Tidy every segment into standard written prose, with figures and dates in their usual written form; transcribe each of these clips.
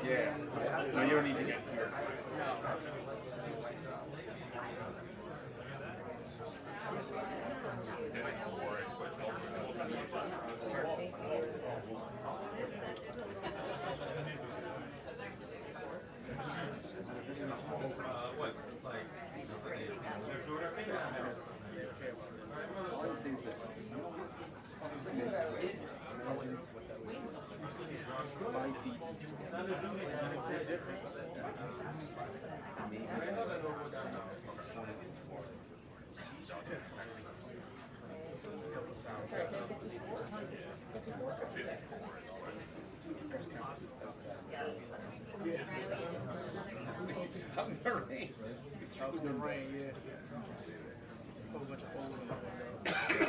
Yeah. No, you don't need to get here. What? Like, One sees this. 5 feet. Out in the rain. Out in the rain, yeah. A whole bunch of holes in there.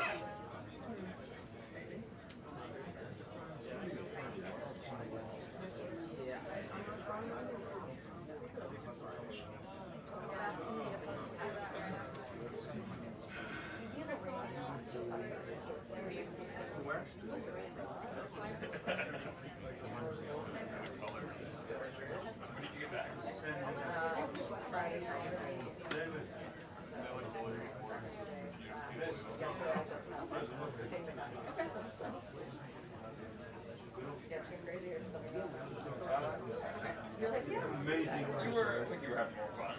where? When did you get back? Friday night. Amazing. You were having more fun.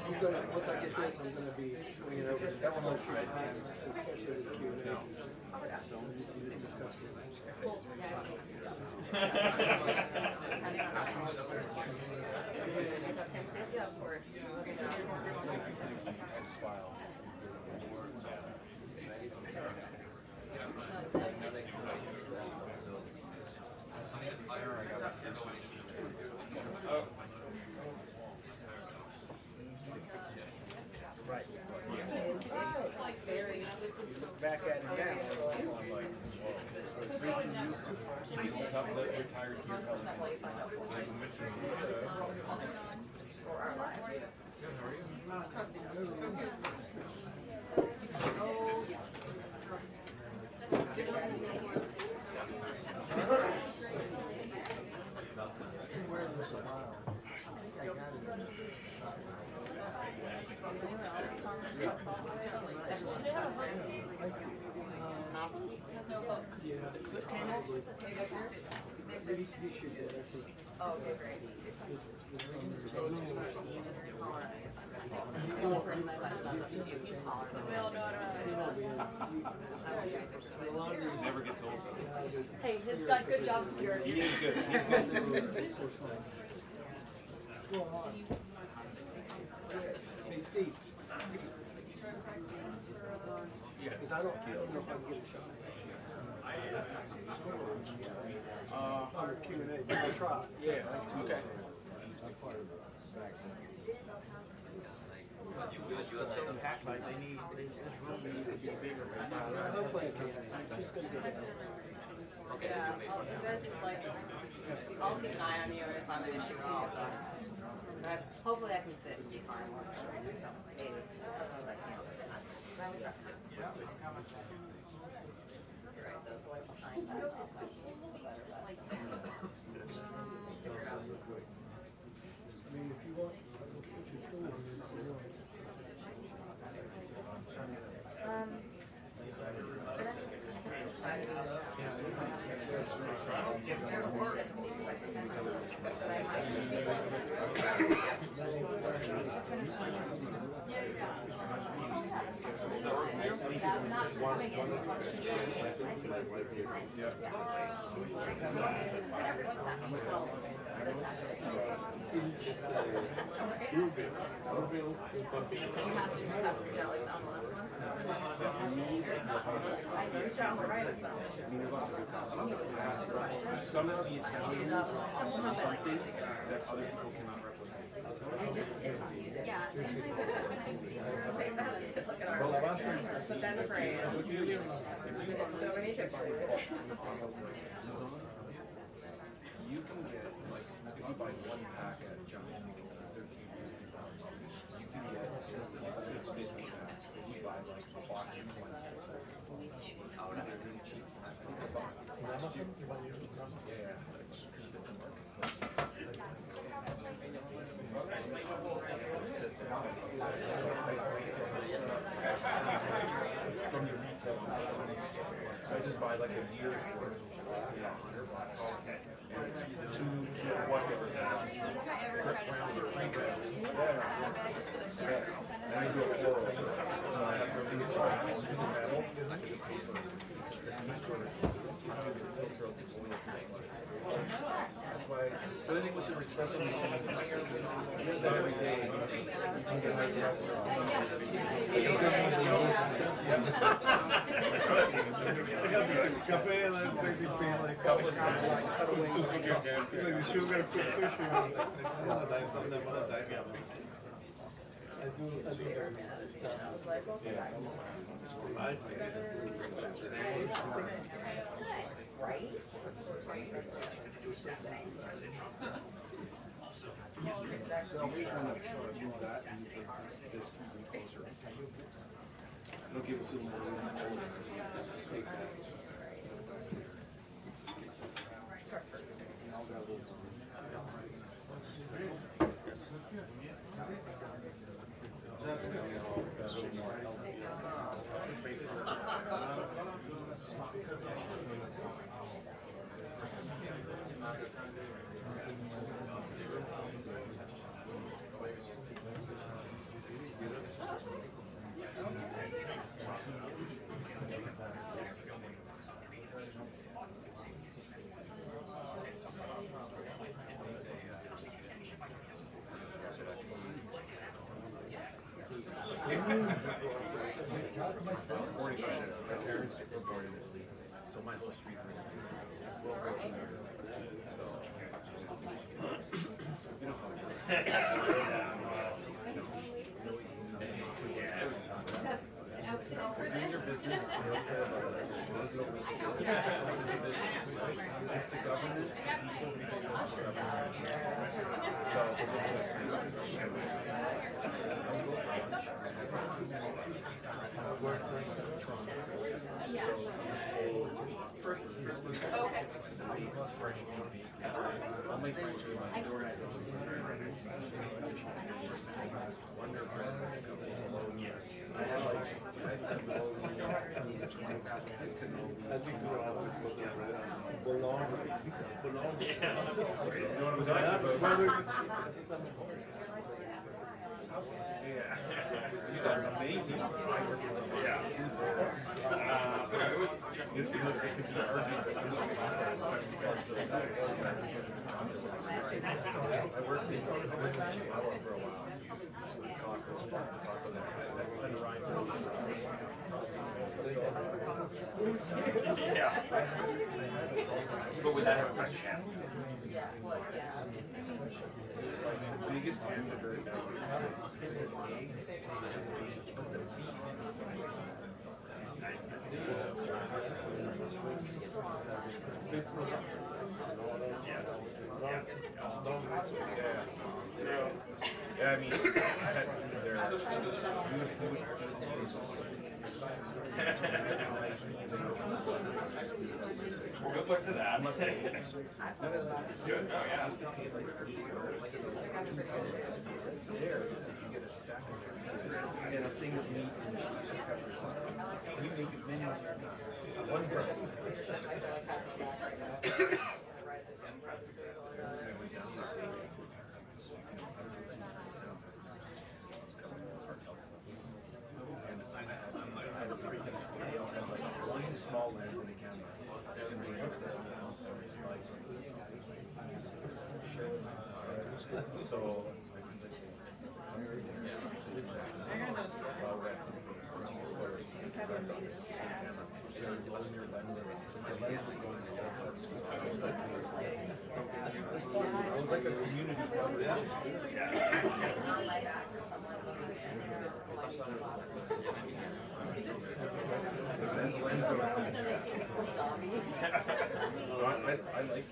You've got Once I get this, I'm going to be bringing it over to everyone, especially the Q&A. Yeah, of course. Right. It's like very. Look back at it now. Retired here. For our lives. Oh, okay, great. He's taller. never gets old. Hey, he's got good job security. He is good. He's good. Hey, Steve. Yes. I don't know if I can get a shot. Under Q&A, but I'll try. Yeah. Okay. It's so packed, like they need, this room needs to be bigger. Hopefully I can. She's gonna get it. Yeah, you guys just like, I'll keep an eye on you if I'm an issue at all. So hopefully I can can sit and be fine once I do something. I can't. But I was trying to. You're right, though, going behind that, I'll find a little better, but like, figure it out. I mean, if you want, I'll put your tool in this. Some of the Italians do something that other people cannot replicate. Yeah. But then afraid. So many pictures. You can get, like, if you buy one pack at Giant, you can get $6.50 pack. If you buy like a box of 20, oh, no, they're really cheap. Yeah, it's like, because it's a market. From your retail, so I just buy like a year's worth, you know, $100. And it's the two whatever that. Yes. And I do a floral. So I have really soft metal. That's why. So I think with the espresso machine, use that every day. Cafe and I'm drinking like the sugar cushion on the I do that stuff. Right? So we just want to move that and this even closer. It'll give us a little more room to hold it, so just take that. And I'll grab those. So my whole street These are business. It's the government. All my friends are like the organization. Wonder Bread. I had like, I think we're all for the belong. you know what I'm talking about? Yeah. You got an amazing I worked in Chihuahua for a while. Yeah. But would that have a fresh channel? It's like the biggest hamburger ever. Yeah, I mean, well, good luck to that. Good. Oh, yeah. There, you get a stack of turkeys and a thing of meat and cheese and peppers. You make it many one price. One small land in the county. So it was like a community I like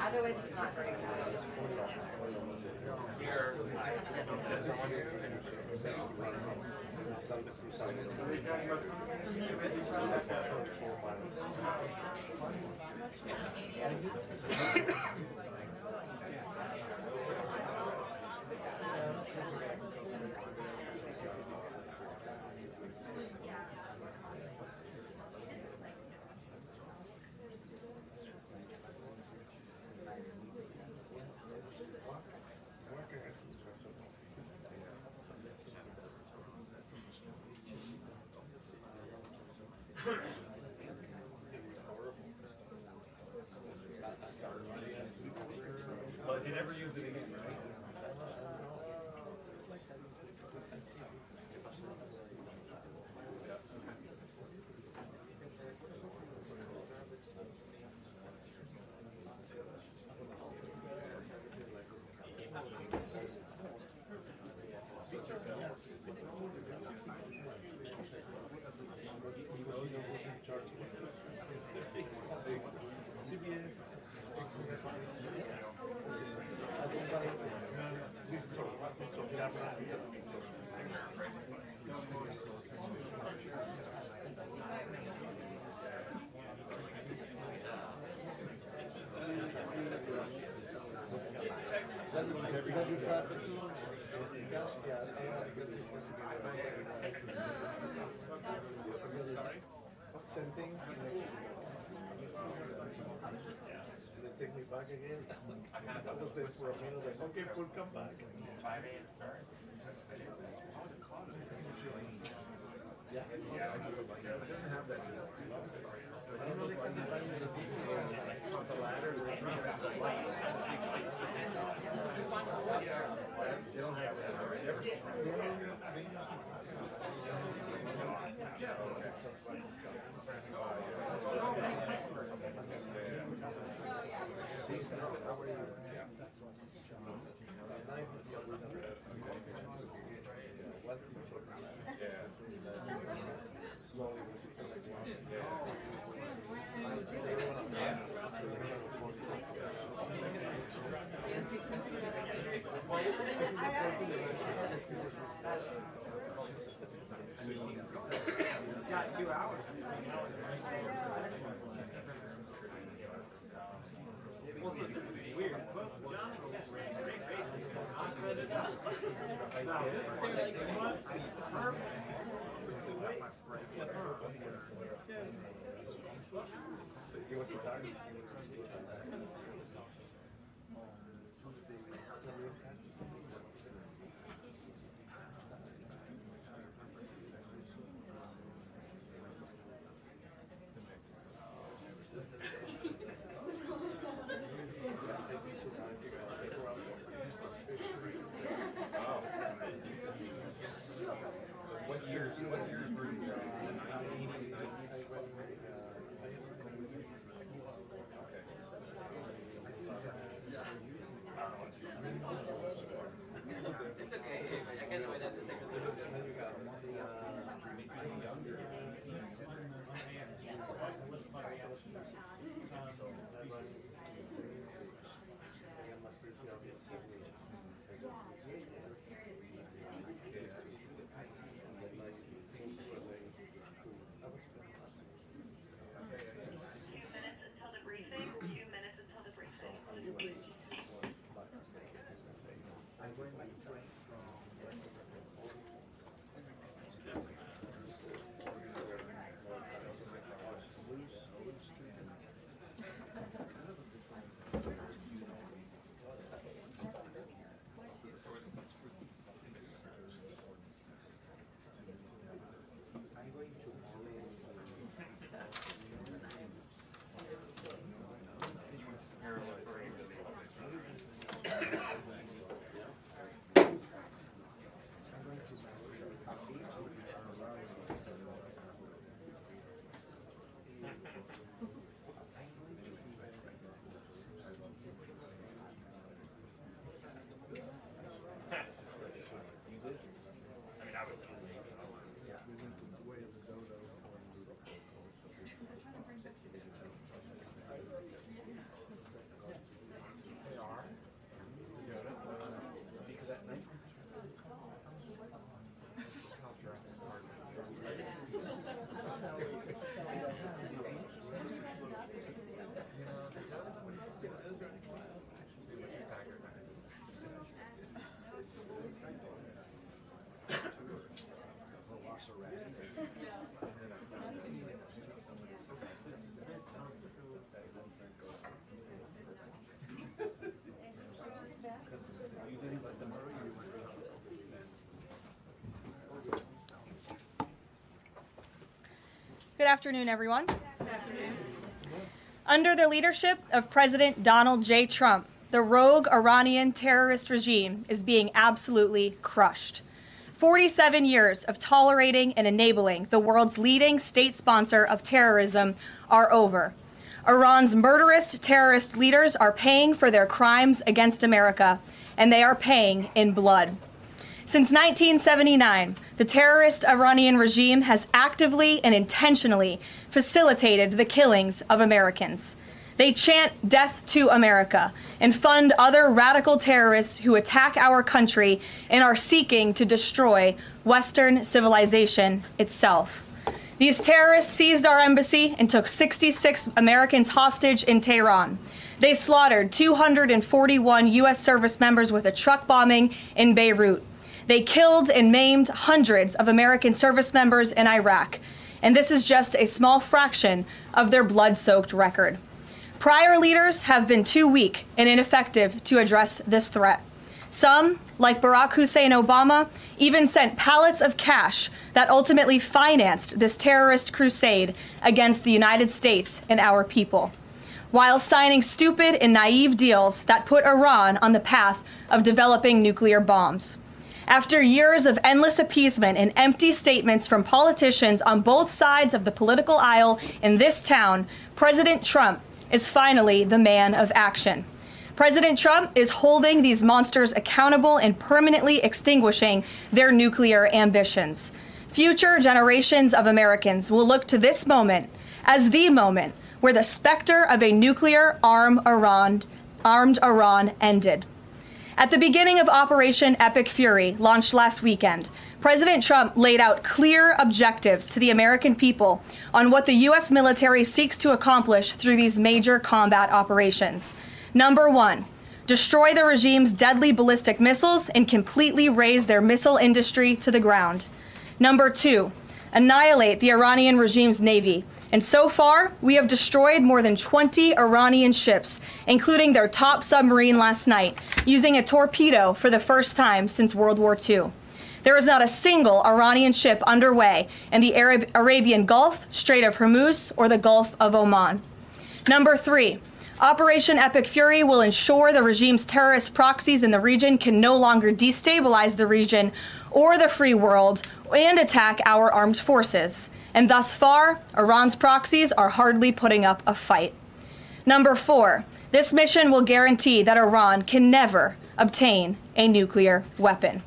Otherwise, it's not very But you never use it again, right? Same thing. They take me back again. I was there for a minute, like, okay, we'll come back. 5 a.m. start. Yeah. Yeah, it doesn't have that. I don't know they can find the ladder. They don't have that. I've never seen Got 2 hours. Well, so this is weird. John, great racing. I cut it up. Now, this thing like must be perfect. Give us a time. What years were you? The 1980s, 90s? Good afternoon, everyone. Under the leadership of President Donald J. Trump, the rogue Iranian terrorist regime is being absolutely crushed. 47 years of tolerating and enabling the world's leading state sponsor of terrorism are over. Iran's murderous terrorist leaders are paying for their crimes against America, and they are paying in blood. Since 1979, the terrorist Iranian regime has actively and intentionally facilitated the killings of Americans. They chant death to America and fund other radical terrorists who attack our country and are seeking to destroy Western civilization itself. These terrorists seized our embassy and took 66 Americans hostage in Tehran. They slaughtered 241 U.S. service members with a truck bombing in Beirut. They killed and maimed hundreds of American service members in Iraq. And this is just a small fraction of their blood-soaked record. Prior leaders have been too weak and ineffective to address this threat. Some, like Barack Hussein Obama, even sent pallets of cash that ultimately financed this terrorist crusade against the United States and our people, while signing stupid and naive deals that put Iran on the path of developing nuclear bombs. After years of endless appeasement and empty statements from politicians on both sides of the political aisle in this town, President Trump is finally the man of action. President Trump is holding these monsters accountable and permanently extinguishing their nuclear ambitions. Future generations of Americans will look to this moment as the moment where the specter of a nuclear armed Iran ended. At the beginning of Operation Epic Fury, launched last weekend, President Trump laid out clear objectives to the American people on what the U.S. military seeks to accomplish through these major combat operations. Number one, destroy the regime's deadly ballistic missiles and completely raze their missile industry to the ground. Number two, annihilate the Iranian regime's navy. And so far, we have destroyed more than 20 Iranian ships, including their top submarine last night, using a torpedo for the first time since World War II. There is not a single Iranian ship underway in the Arabian Gulf, Strait of Hormuz, or the Gulf of Oman. Number three, Operation Epic Fury will ensure the regime's terrorist proxies in the region can no longer destabilize the region or the free world and attack our armed forces. And thus far, Iran's proxies are hardly putting up a fight. Number four, this mission will guarantee that Iran can never obtain a nuclear weapon.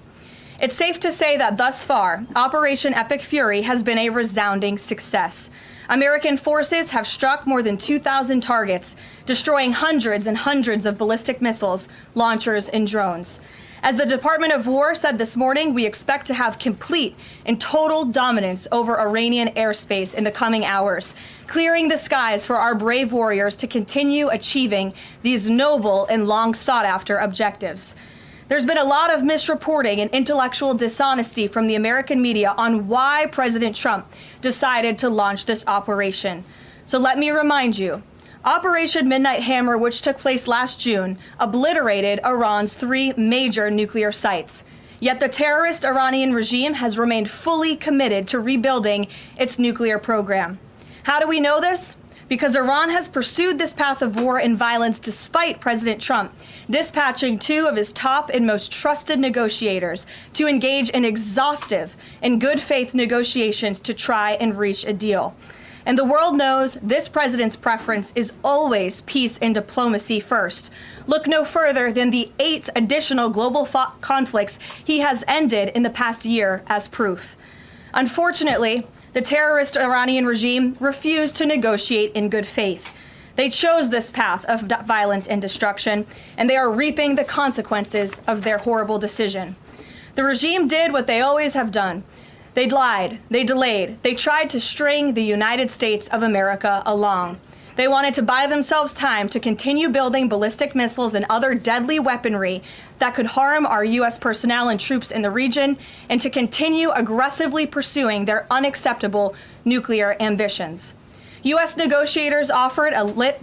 It's safe to say that thus far, Operation Epic Fury has been a resounding success. American forces have struck more than 2,000 targets, destroying hundreds and hundreds of ballistic missiles, launchers, and drones. As the Department of War said this morning, we expect to have complete and total dominance over Iranian airspace in the coming hours, clearing the skies for our brave warriors to continue achieving these noble and long sought-after objectives. There's been a lot of misreporting and intellectual dishonesty from the American media on why President Trump decided to launch this operation. So let me remind you, Operation Midnight Hammer, which took place last June, obliterated Iran's 3 major nuclear sites. Yet the terrorist Iranian regime has remained fully committed to rebuilding its nuclear program. How do we know this? Because Iran has pursued this path of war and violence despite President Trump dispatching 2 of his top and most trusted negotiators to engage in exhaustive and good faith negotiations to try and reach a deal. And the world knows this president's preference is always peace and diplomacy first. Look no further than the 8 additional global conflicts he has ended in the past year as proof. Unfortunately, the terrorist Iranian regime refused to negotiate in good faith. They chose this path of violence and destruction, and they are reaping the consequences of their horrible decision. The regime did what they always have done. They lied, they delayed, they tried to string the United States of America along. They wanted to buy themselves time to continue building ballistic missiles and other deadly weaponry that could harm our U.S. personnel and troops in the region, and to continue aggressively pursuing their unacceptable nuclear ambitions. U.S. negotiators offered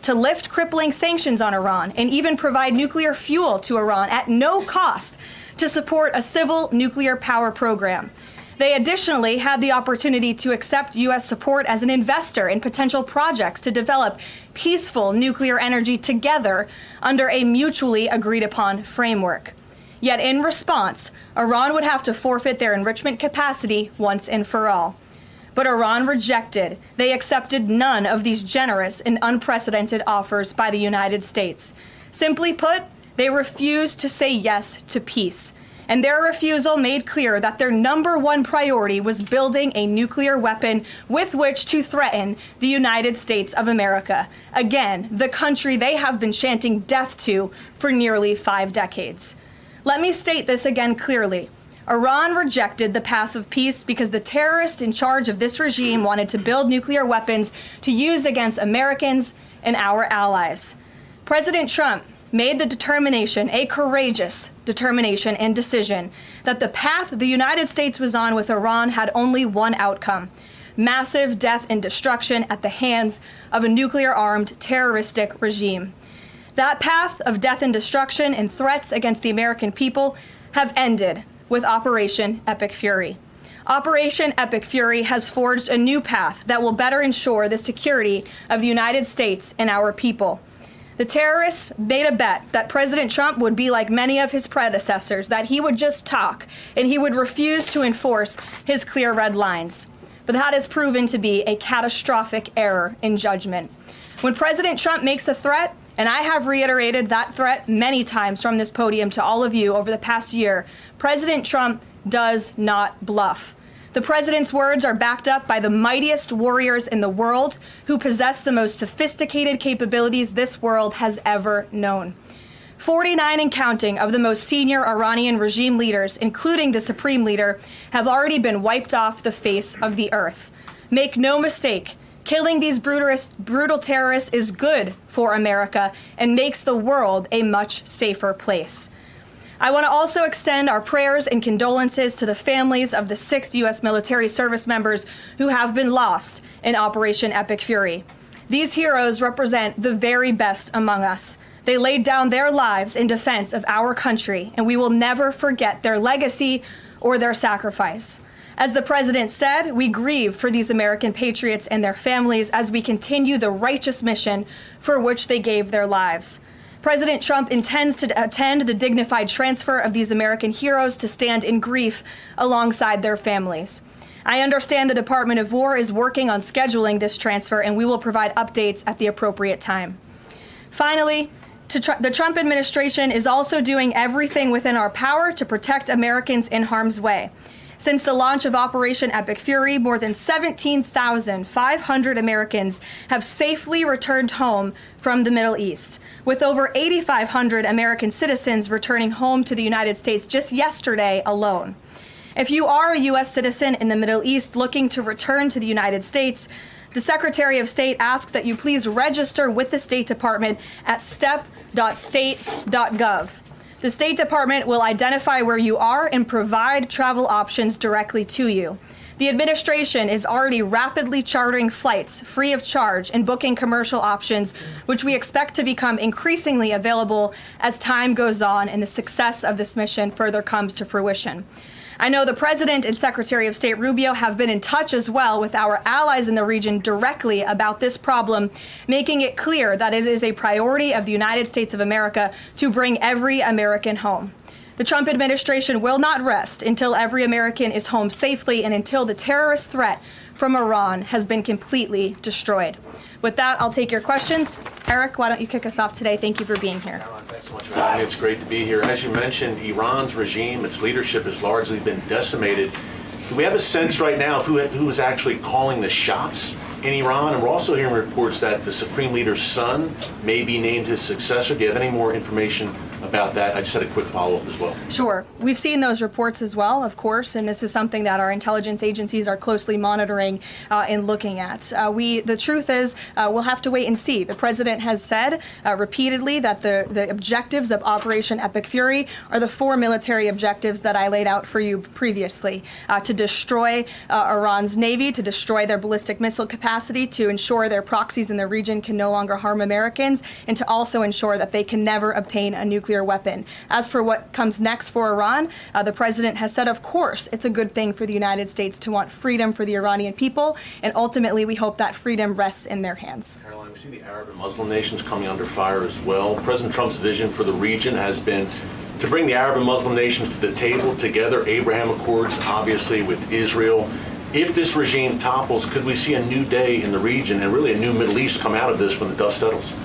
to lift crippling sanctions on Iran and even provide nuclear fuel to Iran at no cost to support a civil nuclear power program. They additionally had the opportunity to accept U.S. support as an investor in potential projects to develop peaceful nuclear energy together under a mutually agreed upon framework. Yet in response, Iran would have to forfeit their enrichment capacity once and for all. But Iran rejected. They accepted none of these generous and unprecedented offers by the United States. Simply put, they refused to say yes to peace. And their refusal made clear that their number one priority was building a nuclear weapon with which to threaten the United States of America. Again, the country they have been chanting death to for nearly 5 decades. Let me state this again clearly. Iran rejected the path of peace because the terrorists in charge of this regime wanted to build nuclear weapons to use against Americans and our allies. President Trump made the determination, a courageous determination and decision, that the path the United States was on with Iran had only one outcome: massive death and destruction at the hands of a nuclear-armed terroristic regime. That path of death and destruction and threats against the American people have ended with Operation Epic Fury. Operation Epic Fury has forged a new path that will better ensure the security of the United States and our people. The terrorists made a bet that President Trump would be like many of his predecessors, that he would just talk and he would refuse to enforce his clear red lines. But that has proven to be a catastrophic error in judgment. When President Trump makes a threat, and I have reiterated that threat many times from this podium to all of you over the past year, President Trump does not bluff. The president's words are backed up by the mightiest warriors in the world who possess the most sophisticated capabilities this world has ever known. 49 and counting of the most senior Iranian regime leaders, including the supreme leader, have already been wiped off the face of the earth. Make no mistake, killing these brutal terrorists is good for America and makes the world a much safer place. I want to also extend our prayers and condolences to the families of the 6 U.S. military service members who have been lost in Operation Epic Fury. These heroes represent the very best among us. They laid down their lives in defense of our country, and we will never forget their legacy or their sacrifice. As the president said, we grieve for these American patriots and their families as we continue the righteous mission for which they gave their lives. President Trump intends to attend the dignified transfer of these American heroes to stand in grief alongside their families. I understand the Department of War is working on scheduling this transfer, and we will provide updates at the appropriate time. Finally, the Trump administration is also doing everything within our power to protect Americans in harm's way. Since the launch of Operation Epic Fury, more than 17,500 Americans have safely returned home from the Middle East, with over 8,500 American citizens returning home to the United States just yesterday alone. If you are a U.S. citizen in the Middle East looking to return to the United States, the Secretary of State asks that you please register with the State Department at step.state.gov. The State Department will identify where you are and provide travel options directly to you. The administration is already rapidly chartering flights free of charge and booking commercial options, which we expect to become increasingly available as time goes on and the success of this mission further comes to fruition. I know the President and Secretary of State Rubio have been in touch as well with our allies in the region directly about this problem, making it clear that it is a priority of the United States of America to bring every American home. The Trump administration will not rest until every American is home safely and until the terrorist threat from Iran has been completely destroyed. With that, I'll take your questions. Eric, why don't you kick us off today? Thank you for being here. Caroline, thanks so much for having me. It's great to be here. As you mentioned, Iran's regime, its leadership has largely been decimated. Do we have a sense right now of who is actually calling the shots in Iran? And we're also hearing reports that the Supreme Leader's son may be named his successor. Do you have any more information about that? I just had a quick follow-up as well. Sure. We've seen those reports as well, of course, and this is something that our intelligence agencies are closely monitoring and looking at. The truth is, we'll have to wait and see. The president has said repeatedly that the objectives of Operation Epic Fury are the 4 military objectives that I laid out for you previously: to destroy Iran's navy, to destroy their ballistic missile capacity, to ensure their proxies in the region can no longer harm Americans, and to also ensure that they can never obtain a nuclear weapon. As for what comes next for Iran, the president has said, of course, it's a good thing for the United States to want freedom for the Iranian people, and ultimately we hope that freedom rests in their hands. Caroline, we see the Arab and Muslim nations coming under fire as well. President Trump's vision for the region has been to bring the Arab and Muslim nations to the table together, Abraham Accords, obviously, with Israel. If this regime topples, could we see a new day in the region and really a new Middle East come out of this when the dust settles?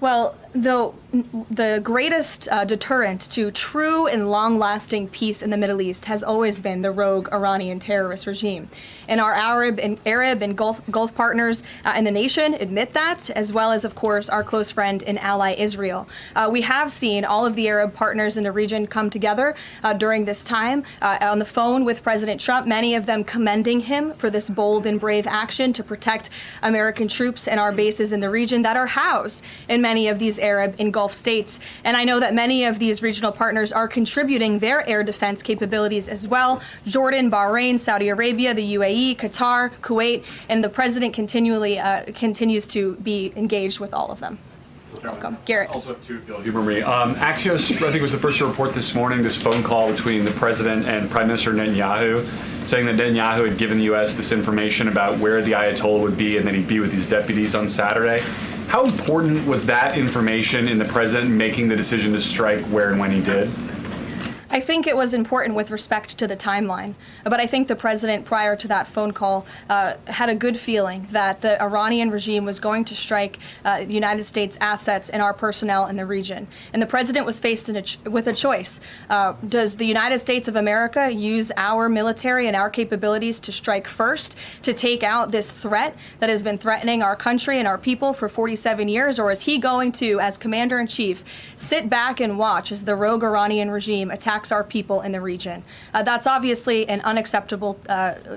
Well, the greatest deterrent to true and long-lasting peace in the Middle East has always been the rogue Iranian terrorist regime. And our Arab and Gulf partners in the nation admit that, as well as, of course, our close friend and ally Israel. We have seen all of the Arab partners in the region come together during this time on the phone with President Trump, many of them commending him for this bold and brave action to protect American troops and our bases in the region that are housed in many of these Arab and Gulf states. And I know that many of these regional partners are contributing their air defense capabilities as well: Jordan, Bahrain, Saudi Arabia, the UAE, Qatar, Kuwait, and the president continues to be engaged with all of them. Welcome. Garrett. Also have two, if you'll humor me. Axios, I think, was the first to report this morning this phone call between the president and Prime Minister Netanyahu, saying that Netanyahu had given the U.S. this information about where the Ayatollah would be and that he'd be with his deputies on Saturday. How important was that information in the president making the decision to strike where and when he did? I think it was important with respect to the timeline, but I think the president, prior to that phone call, had a good feeling that the Iranian regime was going to strike the United States assets and our personnel in the region. And the president was faced with a choice. Does the United States of America use our military and our capabilities to strike first, to take out this threat that has been threatening our country and our people for 47 years, or is he going to, as commander-in-chief, sit back and watch as the rogue Iranian regime attacks our people in the region? That's obviously an unacceptable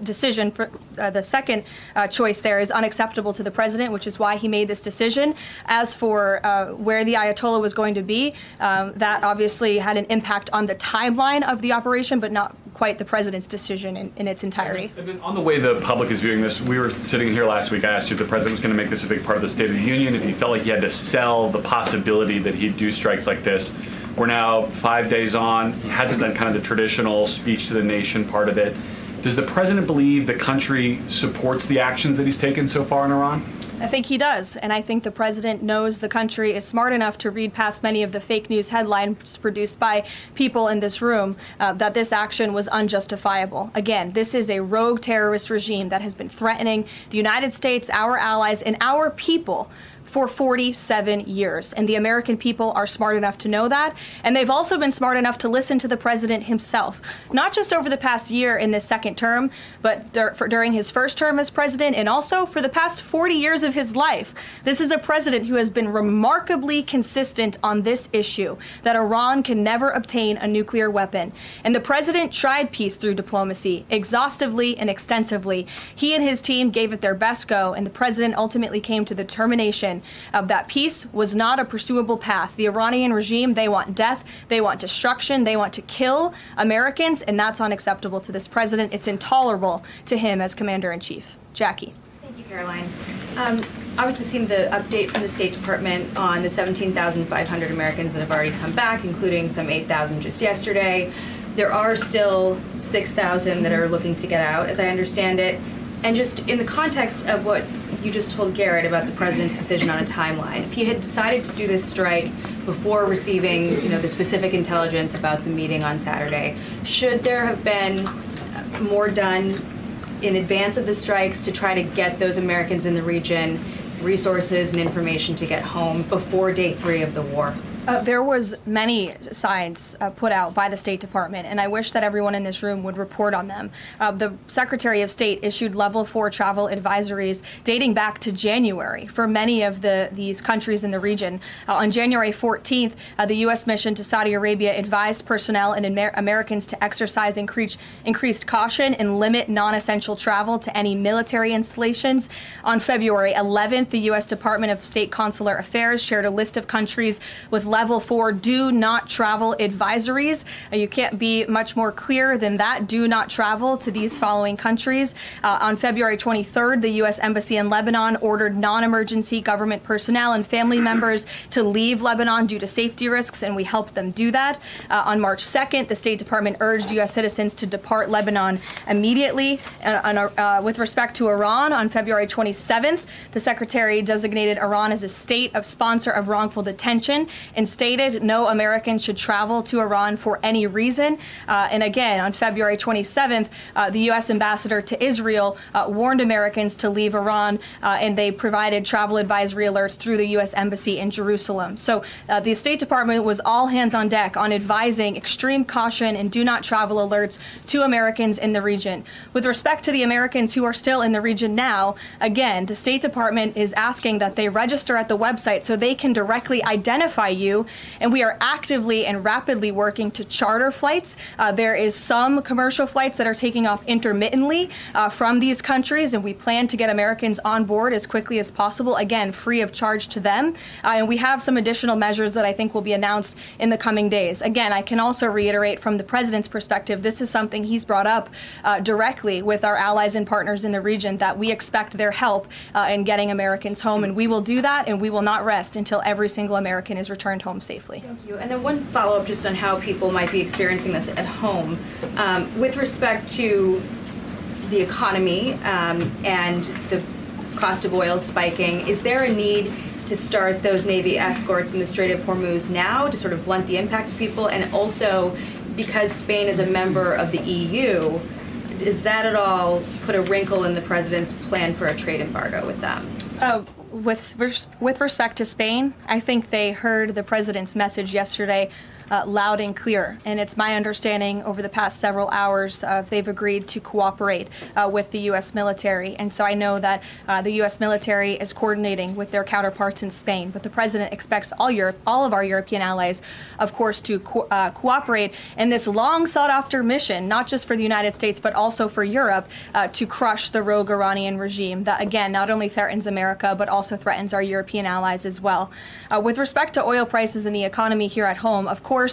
decision. For the second choice there is unacceptable to the president, which is why he made this decision. As for where the Ayatollah was going to be, that obviously had an impact on the timeline of the operation, but not quite the president's decision in its entirety. And then on the way the public is viewing this, we were sitting here last week. I asked you if the president was going to make this a big part of the State of the Union, if he felt like he had to sell the possibility that he'd do strikes like this. We're now 5 days on. He hasn't done kind of the traditional speech to the nation part of it. Does the president believe the country supports the actions that he's taken so far in Iran? I think he does, and I think the president knows the country is smart enough to read past many of the fake news headlines produced by people in this room that this action was unjustifiable. Again, this is a rogue terrorist regime that has been threatening the United States, our allies, and our people for 47 years. And the American people are smart enough to know that. And they've also been smart enough to listen to the president himself, not just over the past year in this second term, but during his first term as president and also for the past 40 years of his life. This is a president who has been remarkably consistent on this issue, that Iran can never obtain a nuclear weapon. And the president tried peace through diplomacy exhaustively and extensively. He and his team gave it their best go, and the president ultimately came to the determination of that peace was not a pursuable path. The Iranian regime, they want death, they want destruction, they want to kill Americans, and that's unacceptable to this president. It's intolerable to him as commander-in-chief. Jackie. Thank you, Caroline. Obviously seen the update from the State Department on the 17,500 Americans that have already come back, including some 8,000 just yesterday. There are still 6,000 that are looking to get out, as I understand it. And just in the context of what you just told Garrett about the president's decision on a timeline, if he had decided to do this strike before receiving, the specific intelligence about the meeting on Saturday, should there have been more done in advance of the strikes to try to get those Americans in the region resources and information to get home before day 3 of the war? There was many signs put out by the State Department, and I wish that everyone in this room would report on them. The Secretary of State issued level 4 travel advisories dating back to January for many of these countries in the region. On January 14th, the U.S. mission to Saudi Arabia advised personnel and Americans to exercise increased caution and limit non-essential travel to any military installations. On February 11th, the U.S. Department of State Consular Affairs shared a list of countries with level 4 do not travel advisories. You can't be much more clear than that. Do not travel to these following countries. On February 23rd, the U.S. Embassy in Lebanon ordered non-emergency government personnel and family members to leave Lebanon due to safety risks, and we helped them do that. On March 2nd, the State Department urged U.S. citizens to depart Lebanon immediately. With respect to Iran, on February 27th, the Secretary designated Iran as a state of sponsor of wrongful detention and stated no Americans should travel to Iran for any reason. And again, on February 27th, the U.S. ambassador to Israel warned Americans to leave Iran, and they provided travel advisory alerts through the U.S. Embassy in Jerusalem. So the State Department was all hands on deck on advising extreme caution and do not travel alerts to Americans in the region. With respect to the Americans who are still in the region now, again, the State Department is asking that they register at the website so they can directly identify you. And we are actively and rapidly working to charter flights. There is some commercial flights that are taking off intermittently from these countries, and we plan to get Americans on board as quickly as possible, again, free of charge to them. And we have some additional measures that I think will be announced in the coming days. Again, I can also reiterate from the president's perspective, this is something he's brought up directly with our allies and partners in the region, that we expect their help in getting Americans home, and we will do that, and we will not rest until every single American is returned home safely. Thank you. And then one follow-up just on how people might be experiencing this at home. With respect to the economy and the cost of oil spiking, is there a need to start those Navy escorts in the Strait of Hormuz now to sort of blunt the impact to people? And also, because Spain is a member of the EU, does that at all put a wrinkle in the president's plan for a trade embargo with them? With respect to Spain, I think they heard the president's message yesterday loud and clear. And it's my understanding over the past several hours they've agreed to cooperate with the U.S. military. And so I know that the U.S. military is coordinating with their counterparts in Spain. But the president expects all of our European allies, of course, to cooperate in this long sought-after mission, not just for the United States, but also for Europe, to crush the rogue Iranian regime that, again, not only threatens America, but also threatens our European allies as well. With respect to oil prices and the economy here at home, of course,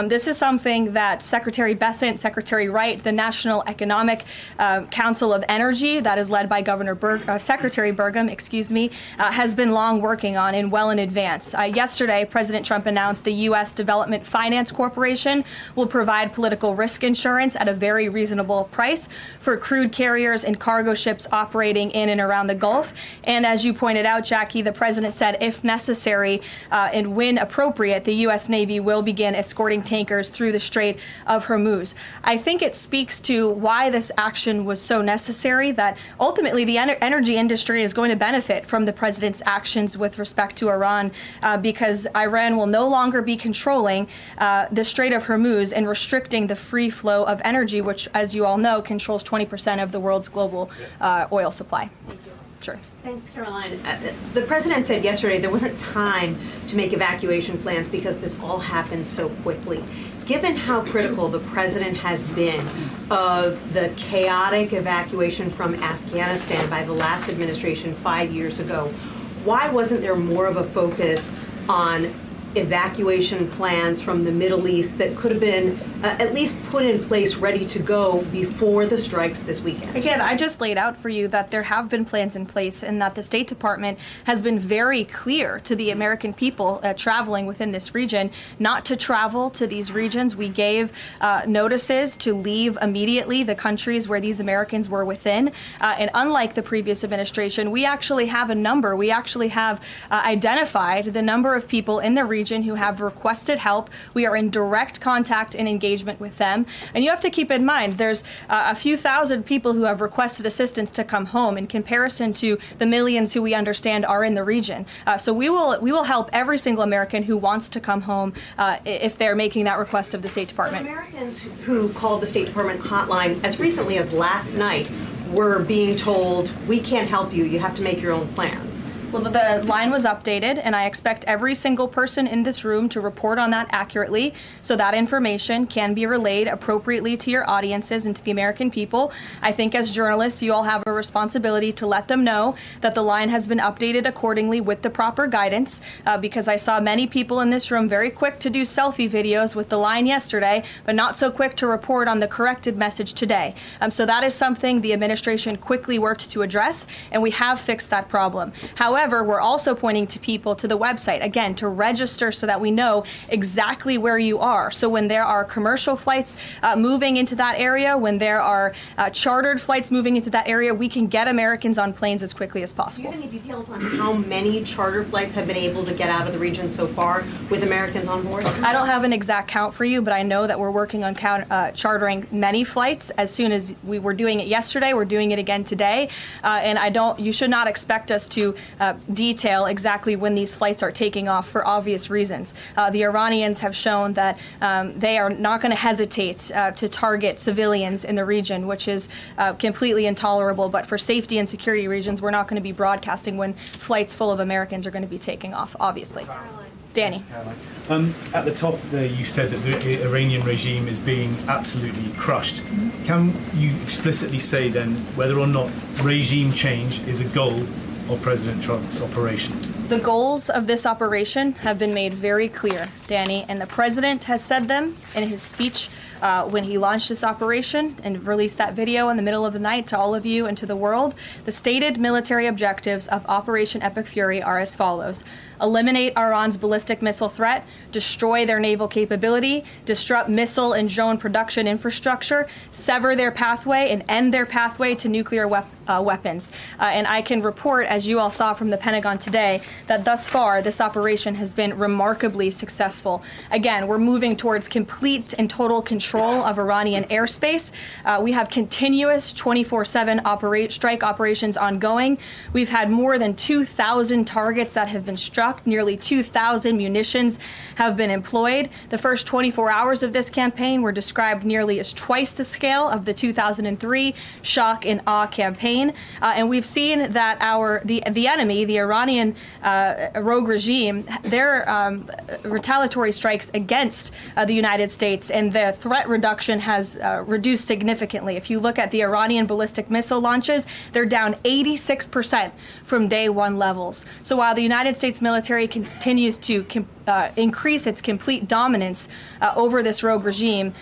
this is something that Secretary Bessent, Secretary Wright, the National Economic Council of Energy, that is led by Secretary Burgum, has been long working on and well in advance. Yesterday, President Trump announced the U.S. Development Finance Corporation will provide political risk insurance at a very reasonable price for crude carriers and cargo ships operating in and around the Gulf. And as you pointed out, Jackie, the president said if necessary and when appropriate, the U.S. Navy will begin began escorting tankers through the Strait of Hormuz. I think it speaks to why this action was so necessary, that ultimately the energy industry is going to benefit from the president's actions with respect to Iran, because Iran will no longer be controlling the Strait of Hormuz and restricting the free flow of energy, which, as you all know, controls 20% of the world's global oil supply. Sure. Thanks, Caroline. The president said yesterday there wasn't time to make evacuation plans because this all happened so quickly. Given how critical the president has been of the chaotic evacuation from Afghanistan by the last administration 5 years ago, why wasn't there more of a focus on evacuation plans from the Middle East that could have been at least put in place, ready to go before the strikes this weekend? Again, I just laid out for you that there have been plans in place and that the State Department has been very clear to the American people traveling within this region not to travel to these regions. We gave notices to leave immediately the countries where these Americans were within. And unlike the previous administration, we actually have a number. We actually have identified the number of people in the region who have requested help. We are in direct contact and engagement with them. And you have to keep in mind, there's a few thousand people who have requested assistance to come home in comparison to the millions who we understand are in the region. So we will help every single American who wants to come home if they're making that request of the State Department. Americans who called the State Department hotline as recently as last night were being told, we can't help you, you have to make your own plans. Well, the line was updated, and I expect every single person in this room to report on that accurately, so that information can be relayed appropriately to your audiences and to the American people. I think as journalists, you all have a responsibility to let them know that the line has been updated accordingly with the proper guidance, because I saw many people in this room very quick to do selfie videos with the line yesterday, but not so quick to report on the corrected message today. So that is something the administration quickly worked to address, and we have fixed that problem. However, we're also pointing to people to the website, again, to register so that we know exactly where you are. So when there are commercial flights moving into that area, when there are chartered flights moving into that area, we can get Americans on planes as quickly as possible. Do you have any details on how many charter flights have been able to get out of the region so far with Americans on board? I don't have an exact count for you, but I know that we're working on chartering many flights. As soon as we were doing it yesterday, we're doing it again today. And you should not expect us to detail exactly when these flights are taking off for obvious reasons. The Iranians have shown that they are not going to hesitate to target civilians in the region, which is completely intolerable. But for safety and security reasons, we're not going to be broadcasting when flights full of Americans are going to be taking off, obviously. Danny. At the top there, you said that the Iranian regime is being absolutely crushed. Mm-hmm. Can you explicitly say then whether or not regime change is a goal of President Trump's operation? The goals of this operation have been made very clear, Danny, and the president has said them in his speech when he launched this operation and released that video in the middle of the night to all of you and to the world. The stated military objectives of Operation Epic Fury are as follows: eliminate Iran's ballistic missile threat, destroy their naval capability, disrupt missile and drone production infrastructure, sever their pathway and end their pathway to nuclear weapons. And I can report, as you all saw from the Pentagon today, that thus far this operation has been remarkably successful. Again, we're moving towards complete and total control of Iranian airspace. We have continuous 24/7 strike operations ongoing. We've had more than 2,000 targets that have been struck. Nearly 2,000 munitions have been employed. The first 24 hours of this campaign were described nearly as twice the scale of the 2003 shock and awe campaign. And we've seen that the enemy, the Iranian rogue regime, their retaliatory strikes against the United States and the threat reduction has reduced significantly. If you look at the Iranian ballistic missile launches, they're down 86% from day one levels. So while the United States military continues to increase its complete dominance over this rogue regime,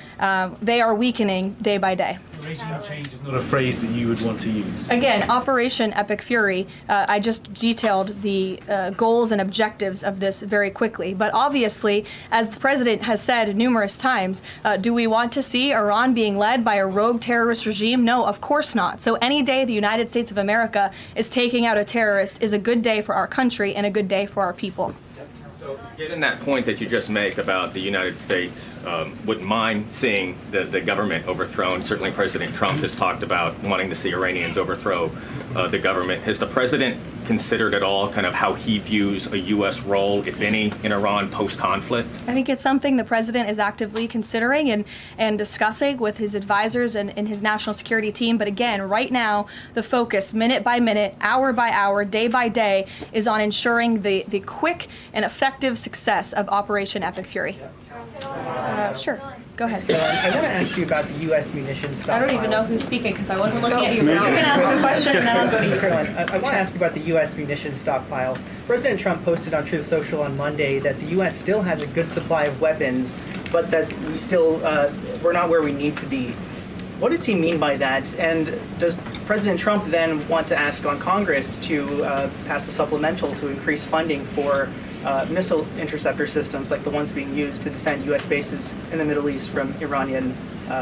they are weakening day by day. Regime change is not a phrase that you would want to use. Again, Operation Epic Fury, I just detailed the goals and objectives of this very quickly. But obviously, as the president has said numerous times, do we want to see Iran being led by a rogue terrorist regime? No, of course not. So any day the United States of America is taking out a terrorist is a good day for our country and a good day for our people. So So, given that point that you just make about the United States wouldn't mind seeing the government overthrown, certainly President Trump has talked about wanting to see Iranians overthrow the government. Has the president considered at all kind of how he views a U.S. role, if any, in Iran post-conflict? I think it's something the president is actively considering and discussing with his advisors and his national security team. But again, right now, the focus, minute by minute, hour by hour, day by day, is on ensuring the quick and effective success of Operation Epic Fury. Sure. Go ahead. I want to ask you about the U.S. munitions stockpile. I don't even know who's speaking because I wasn't looking at you. But you can ask the question and then I'll go to you. Caroline, I want to ask you about the U.S. munitions stockpile. President Trump posted on Truth Social on Monday that the U.S. still has a good supply of weapons, but that we're not where we need to be. What does he mean by that? And does President Trump then want to ask on Congress to pass a supplemental to increase funding for missile interceptor systems like the ones being used to defend U.S. bases in the Middle East from Iranian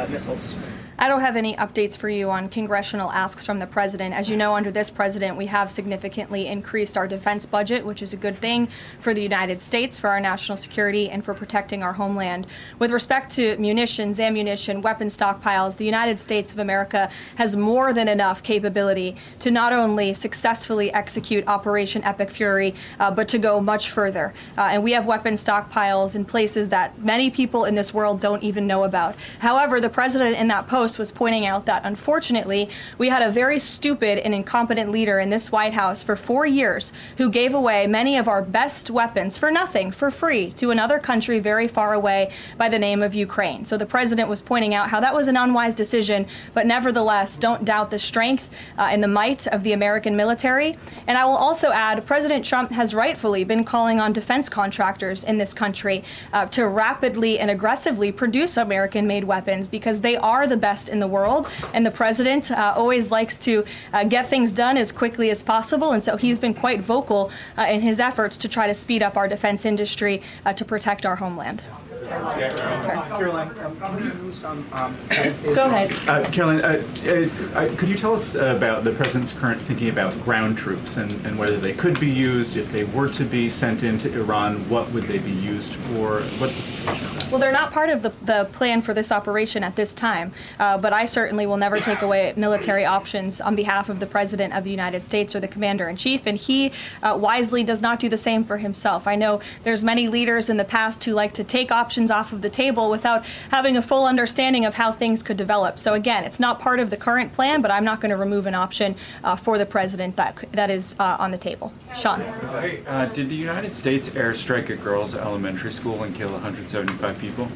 missiles? I don't have any updates for you on congressional asks from the president. As you know, under this president, we have significantly increased our defense budget, which is a good thing for the United States, for our national security, and for protecting our homeland. With respect to munitions, ammunition, weapon stockpiles, the United States of America has more than enough capability to not only successfully execute Operation Epic Fury, but to go much further. And we have weapon stockpiles in places that many people in this world don't even know about. However, the president in that post was pointing out that, unfortunately, we had a very stupid and incompetent leader in this White House for 4 years who gave away many of our best weapons for nothing, for free, to another country very far away by the name of Ukraine. So the president was pointing out how that was an unwise decision, but nevertheless, don't doubt the strength and the might of the American military. And I will also add, President Trump has rightfully been calling on defense contractors in this country to rapidly and aggressively produce American-made weapons because they are the best in the world, and the president always likes to get things done as quickly as possible, and so he's been quite vocal in his efforts to try to speed up our defense industry to protect our homeland. Caroline, go ahead. Caroline, could you tell us about the president's current thinking about ground troops and whether they could be used? If they were to be sent into Iran, what would they be used for? What's the situation of that? Well, they're not part of the plan for this operation at this time, but I certainly will never take away military options on behalf of the President of the United States or the Commander-in-Chief, and he wisely does not do the same for himself. I know there's many leaders in the past who like to take options off of the table without having a full understanding of how things could develop. So again, it's not part of the current plan, but I'm not going to remove an option for the president that is on the table. Sean. Did the United States airstrike a girls' elementary school and kill 175 people?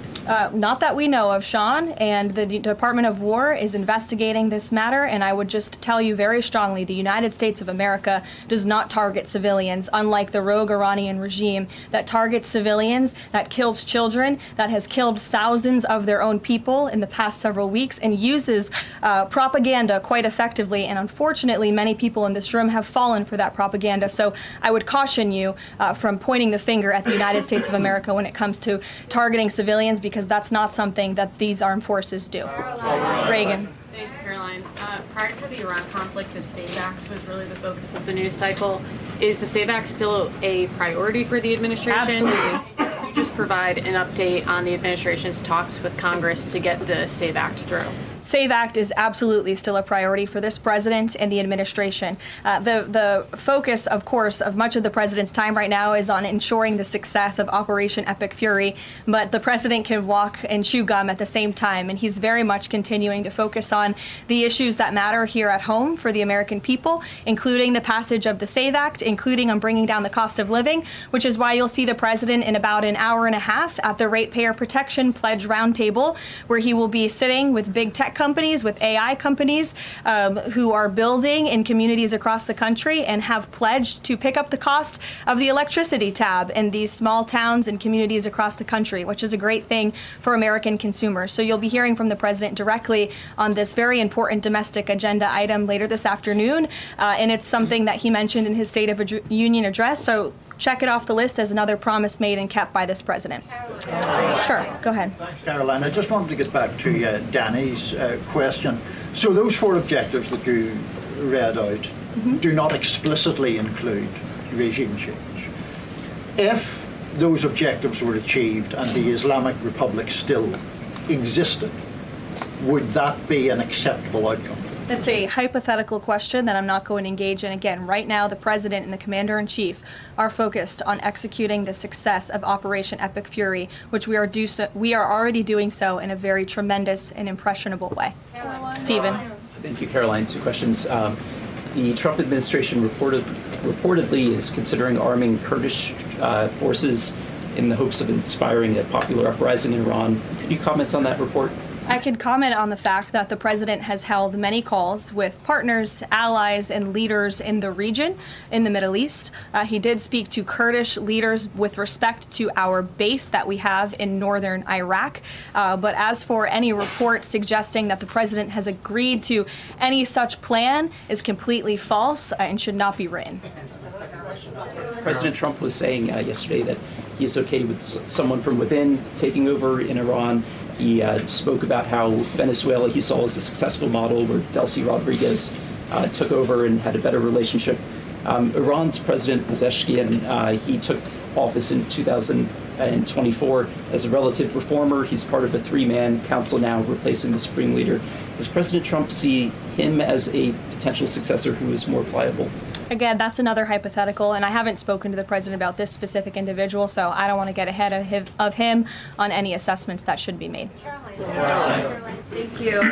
Not that we know of, Sean, and the Department of War is investigating this matter, and I would just tell you very strongly, the United States of America does not target civilians, unlike the rogue Iranian regime that targets civilians, that kills children, that has killed thousands of their own people in the past several weeks, and uses propaganda quite effectively, and unfortunately many people in this room have fallen for that propaganda. So I would caution you from pointing the finger at the United States of America when it comes to targeting civilians, because that's not something that these armed forces do. Reagan. Thanks, Caroline. Prior to the Iran conflict, the SAVE Act was really the focus of the news cycle. Is the SAVE Act still a priority for the administration? Absolutely. Could you just provide an update on the administration's talks with Congress to get the SAVE Act through? SAVE Act is absolutely still a priority for this president and the administration. The focus, of course, of much of the president's time right now is on ensuring the success of Operation Epic Fury, but the president can walk and chew gum at the same time, and he's very much continuing to focus on the issues that matter here at home for the American people, including the passage of the SAVE Act, including on bringing down the cost of living, which is why you'll see the president in about an hour and a half at the Ratepayer Protection Pledge Roundtable, where he will be sitting with big tech companies, with AI companies who are building in communities across the country and have pledged to pick up the cost of the electricity tab in these small towns and communities across the country, which is a great thing for American consumers. So you'll be hearing from the president directly on this very important domestic agenda item later this afternoon, and it's something that he mentioned in his State of the Union address. So check it off the list as another promise made and kept by this president. Sure, go ahead. Thanks, Caroline. I just wanted to get back to Danny's question. So those four objectives that you read out do not explicitly include regime change. If those objectives were achieved and the Islamic Republic still existed, would that be an acceptable outcome? That's a hypothetical question that I'm not going to engage in. Again, right now, the President and the Commander-in-Chief are focused on executing the success of Operation Epic Fury, which we are already doing so in a very tremendous and impressionable way. Stephen. Thank you, Caroline. Two questions. The Trump administration reportedly is considering arming Kurdish forces in the hopes of inspiring a popular uprising in Iran. Could you comment on that report? I can comment on the fact that the President has held many calls with partners, allies, and leaders in the region, in the Middle East. He did speak to Kurdish leaders with respect to our base that we have in northern Iraq. But as for any report suggesting that the President has agreed to any such plan is completely false and should not be written. President Trump was saying yesterday that he is okay with someone from within taking over in Iran. He spoke about how Venezuela he saw as a successful model where Delcy Rodriguez took over and had a better relationship. Iran's President Pezeshkian, he took office in 2024 as a relative reformer. He's part of a three-man council now replacing the supreme leader. Does President Trump see him as a potential successor who is more pliable? Again, that's another hypothetical, and I haven't spoken to the President about this specific individual, so I don't want to get ahead of him on any assessments that should be made. Thank you.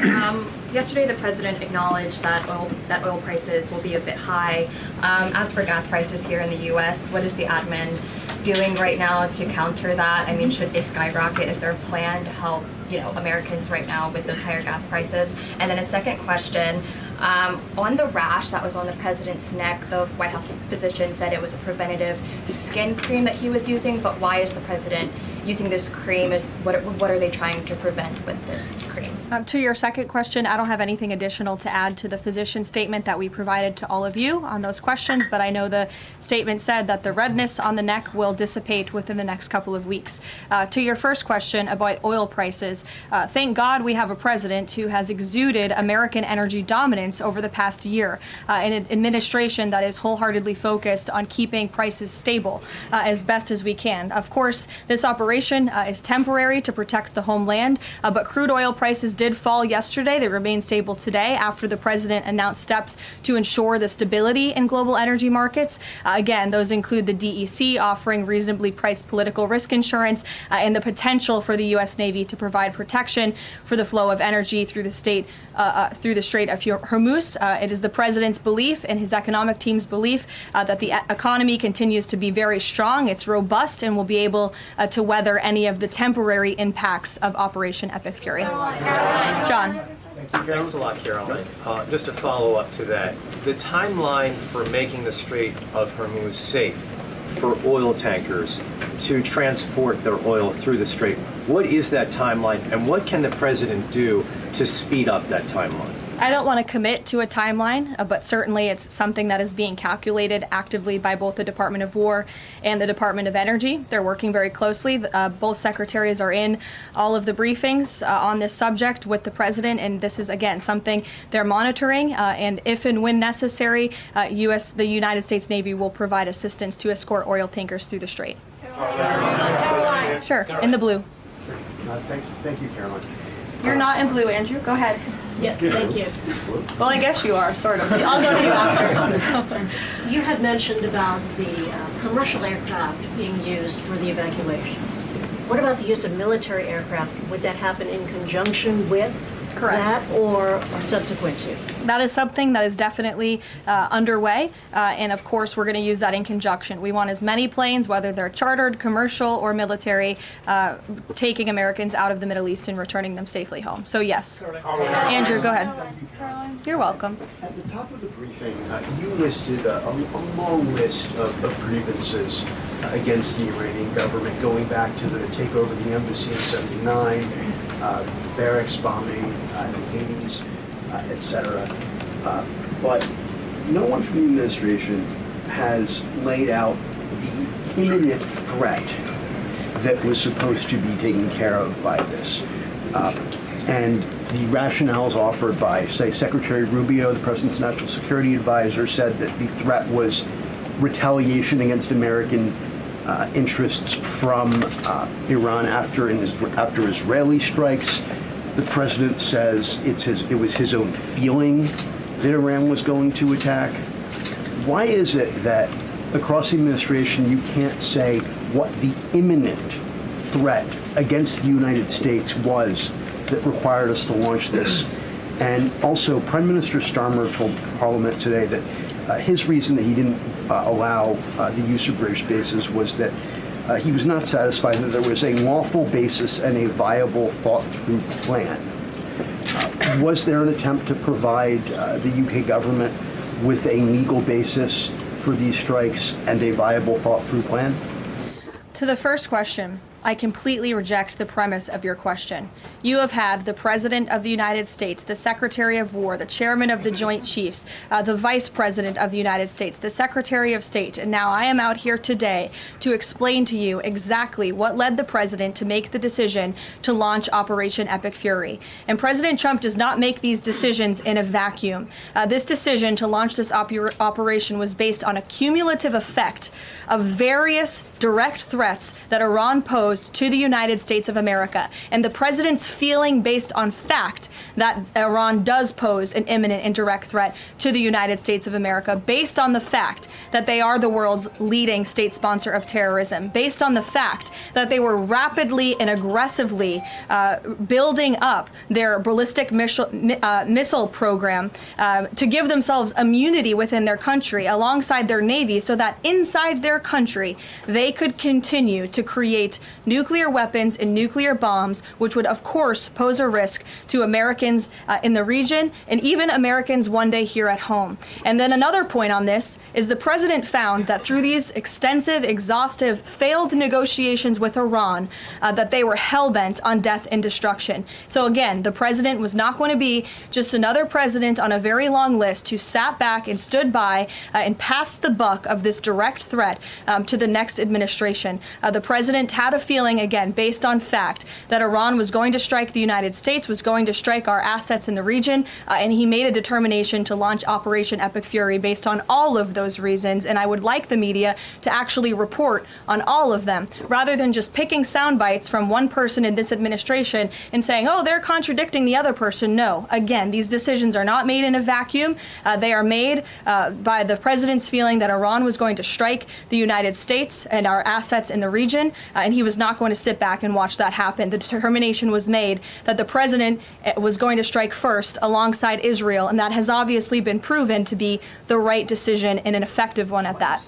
Yesterday, the President acknowledged that oil prices will be a bit high. As for gas prices here in the U.S., what is the admin doing right now to counter that? I mean, should they skyrocket? Is there a plan to help, Americans right now with those higher gas prices? And then a second question. On the rash that was on the President's neck, the White House physician said it was a preventative skin cream that he was using, but why is the President using this cream? What are they trying to prevent with this cream? To your second question, I don't have anything additional to add to the physician statement that we provided to all of you on those questions, but I know the statement said that the redness on the neck will dissipate within the next couple of weeks. To your first question about oil prices, thank God we have a president who has exuded American energy dominance over the past year, an administration that is wholeheartedly focused on keeping prices stable as best as we can. Of course, this operation is temporary to protect the homeland, but crude oil prices did fall yesterday. They remain stable today after the President announced steps to ensure the stability in global energy markets. Again, those include the DEC offering reasonably priced political risk insurance and the potential for the U.S. Navy to provide protection for the flow of energy through the Strait of Hormuz. It is the President's belief and his economic team's belief that the economy continues to be very strong. It's robust and will be able to weather any of the temporary impacts of Operation Epic Fury. John. Thanks a lot, Caroline. Just to follow up to that, the timeline for making the Strait of Hormuz safe for oil tankers to transport their oil through the strait, what is that timeline, and what can the President do to speed up that timeline? I don't want to commit to a timeline, but certainly it's something that is being calculated actively by both the Department of War and the Department of Energy. They're working very closely. Both secretaries are in all of the briefings on this subject with the President, and this is, again, something they're monitoring. And if and when necessary, the United States Navy will provide assistance to escort oil tankers through the strait. Caroline. Sure, in the blue. Thank you, Caroline. You're not in blue, Andrew. Go ahead. Yeah, thank you. Well, I guess you are, sort of. I'll go to you after. You had mentioned about the commercial aircraft being used for the evacuations. What about the use of military aircraft? Would that happen in conjunction with that or subsequent to? That is something that is definitely underway, and of course we're going to use that in conjunction. We want as many planes, whether they're chartered, commercial, or military, taking Americans out of the Middle East and returning them safely home. So yes. Andrew, go ahead. You're welcome. At the top of the briefing, you listed a long list of grievances against the Iranian government, going back to the takeover of the embassy in '79, barracks bombing in the 80s, etc. But no one from the administration has laid out the imminent threat that was supposed to be taken care of by this. And the rationales offered by, say, Secretary Rubio, the President's National Security Advisor, said that the threat was retaliation against American interests from Iran after Israeli strikes. The president says it was his own feeling that Iran was going to attack. Why is it that across the administration you can't say what the imminent threat against the United States was that required us to launch this? And also, Prime Minister Starmer told Parliament today that his reason that he didn't allow the use of British bases was that he was not satisfied that there was a lawful basis and a viable, thought-through plan. Was there an attempt to provide the UK government with a legal basis for these strikes and a viable, thought-through plan? To the first question, I completely reject the premise of your question. You have had the President of the United States, the Secretary of War, the Chairman of the Joint Chiefs, the Vice President of the United States, the Secretary of State, and now I am out here today to explain to you exactly what led the President to make the decision to launch Operation Epic Fury. And President Trump does not make these decisions in a vacuum. This decision to launch this operation was based on a cumulative effect of various direct threats that Iran posed to the United States of America, and the president's feeling based on fact that Iran does pose an imminent and direct threat to the United States of America, based on the fact that they are the world's leading state sponsor of terrorism, based on the fact that they were rapidly and aggressively building up their ballistic missile program to give themselves immunity within their country alongside their navy, so that inside their country they could continue to create nuclear weapons and nuclear bombs, which would of course pose a risk to Americans in the region and even Americans one day here at home. And then another point on this is the president found that through these extensive, exhaustive, failed negotiations with Iran, that they were hell-bent on death and destruction. So again, the president was not going to be just another president on a very long list who sat back and stood by and passed the buck of this direct threat to the next administration. The president had a feeling, again, based on fact, that Iran was going to strike the United States, was going to strike our assets in the region, and he made a determination to launch Operation Epic Fury based on all of those reasons. And I would like the media to actually report on all of them, rather than just picking sound bites from one person in this administration and saying, oh, they're contradicting the other person. No, again, these decisions are not made in a vacuum. They are made by the president's feeling that Iran was going to strike the United States and our assets in the region, and he was not going to sit back and watch that happen. The determination was made that the president was going to strike first alongside Israel, and that has obviously been proven to be the right decision and an effective one at that.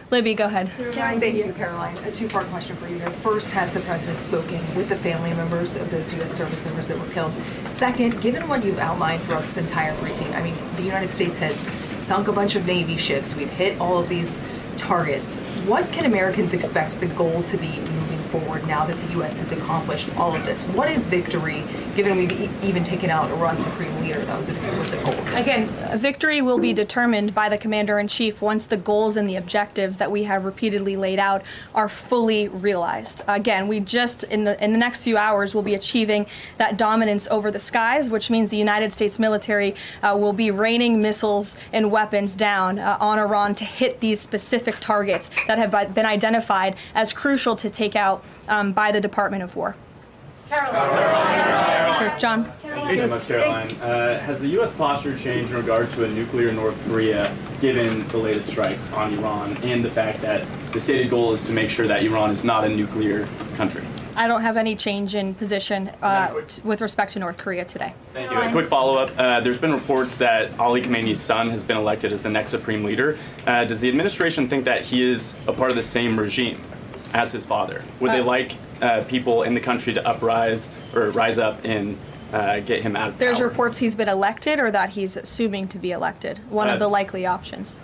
Libby, go ahead. Thank you, Caroline. A two-part question for you. First, has the president spoken with the family members of those U.S. service members that were killed? Second, given what you've outlined throughout this entire briefing, I mean, the United States has sunk a bunch of Navy ships. We've hit all of these targets. What can Americans expect the goal to be moving forward now that the U.S. has accomplished all of this? What is victory, given we've even taken out Iran's supreme leader? That was an explicit goal. Again, victory will be determined by the commander-in-chief once the goals and the objectives that we have repeatedly laid out are fully realized. Again, we just, in the next few hours, will be achieving that dominance over the skies, which means the United States military will be raining missiles and weapons down on Iran to hit these specific targets that have been identified as crucial to take out by the Department of War. Caroline. John. Thanks so much, Caroline. Has the U.S. posture changed in regard to a nuclear North Korea, given the latest strikes on Iran and the fact that the stated goal is to make sure that Iran is not a nuclear country? I don't have any change in position with respect to North Korea today. Thank you. A quick follow-up. There's been reports that Ali Khamenei's son has been elected as the next supreme leader. Does the administration think that he is a part of the same regime as his father? Would they like people in the country to rise up and get him out of power? There's reports he's been elected, or that he's assuming to be elected. One of the likely options.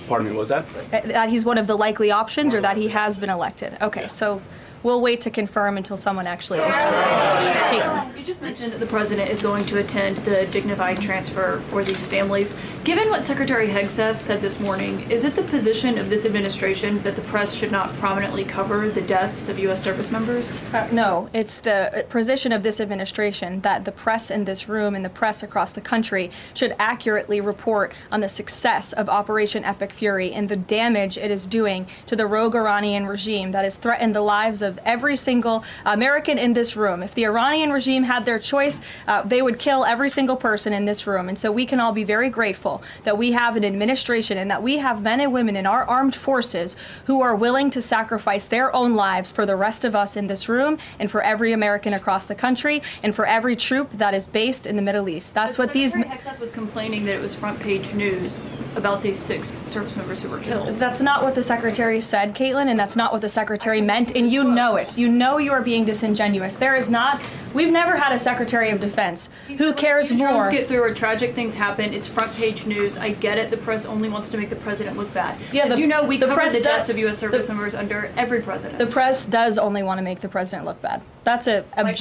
Pardon me, what was that? That he's one of the likely options, or that he has been elected. Okay, so we'll wait to confirm until someone actually is. Caitlin. You just mentioned that the president is going to attend the dignified transfer for these families. Given what Secretary Hegseth said this morning, is it the position of this administration that the press should not prominently cover the deaths of U.S. service members? No, it's the position of this administration that the press in this room and the press across the country should accurately report on the success of Operation Epic Fury and the damage it is doing to the rogue Iranian regime that has threatened the lives of every single American in this room. If the Iranian regime had their choice, they would kill every single person in this room. And so we can all be very grateful that we have an administration and that we have men and women in our armed forces who are willing to sacrifice their own lives for the rest of us in this room and for every American across the country and for every troop that is based in the Middle East. That's what these... Secretary Hegseth was complaining that it was front page news about these 6 service members who were killed. That's not what the Secretary said, Caitlin, and that's not what the Secretary meant, and you know it. You know you are being disingenuous. There is not... We've never had a Secretary of Defense who cares more. Get through or tragic things happen. It's front page news. I get it. The press only wants to make the president look bad. Yeah, as you know, we cover the deaths of U.S. service members under every president. The press does only want to make the president look bad. That's a fact.